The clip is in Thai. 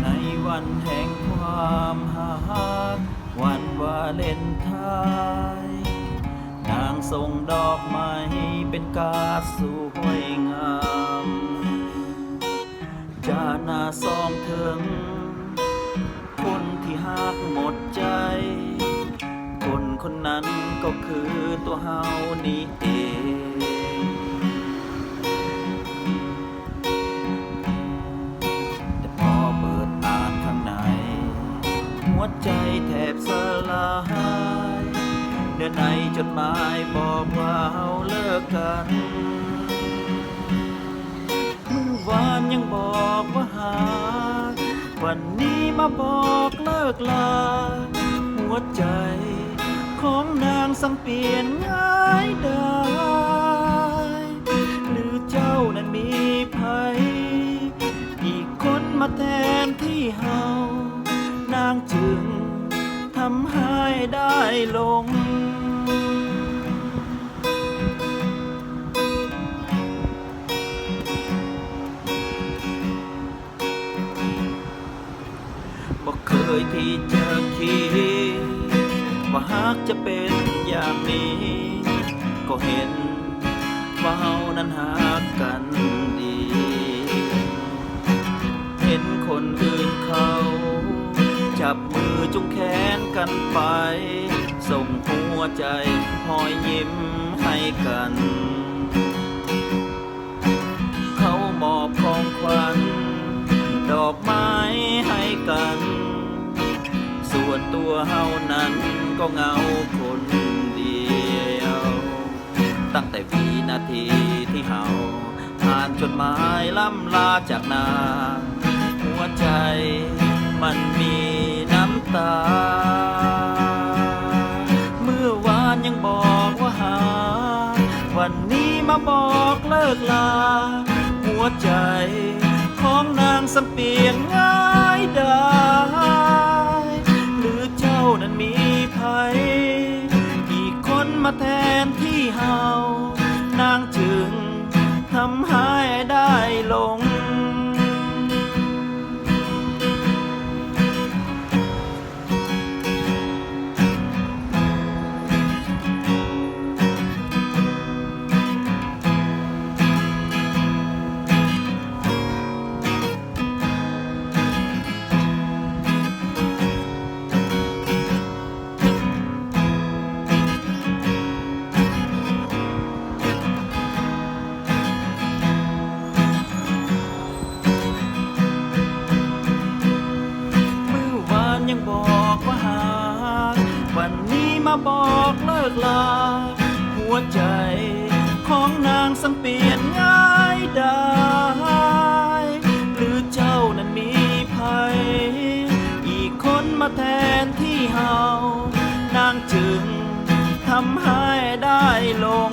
ในวันแห่งความหักวันวาเลนไทน์นางส่งดอกไม้เป็นการสวยงามจาหน้าซองถึงคนที่หักหมดใจคนคนนั้นก็คือตัวเฮานี่เองแต่พอเปิดอ่านข้างในหัวใจแทบสลายเนื้อในจดหมายบอกว่าเฮาเลิกกันเมื่อวานยังบอกว่าหาวันนี้มาบอกเลิกลาหัวใจของนางสังเปลี่ยนง่ายได้หรือเจ้านั้นมีภัยอีกคนมาแทนที่เฮานางจึงทำให้ได้ลงบ่เคยที่จะคิดว่าหากจะเป็นอย่างนี้ก็เห็นว่าเฮานั้นหากกันดีเห็นคนอื่นเขาจับมือจุงแขนกันไปส่งหัวใจหอยยิ้มให้กันเขามอบของขวัญดอกไม้ให้กันส่วนตัวเฮานั้นก็เหงาคนเดียวตั้งแต่วินาทีที่เฮาอ่านจดหมายล่ำลาจากนางหัวใจมันมีน้ำตาเมื่อวานยังบอกว่าหาวันนี้มาบอกเลิกลาหัวใจของนางสัมเปลี่ยนง่ายได้หรือเจ้านั้นมีภัยอีกคนมาแทนที่เฮานางจึงทำให้ได้ลงยังบอกว่าหาวันนี้มาบอกเลิกลาหัวใจของนางสังเปลี่ยนง่ายได้หรือเจ้านั้นมีภัยอีกคนมาแทนที่เฮานางจึงทำให้ได้ลง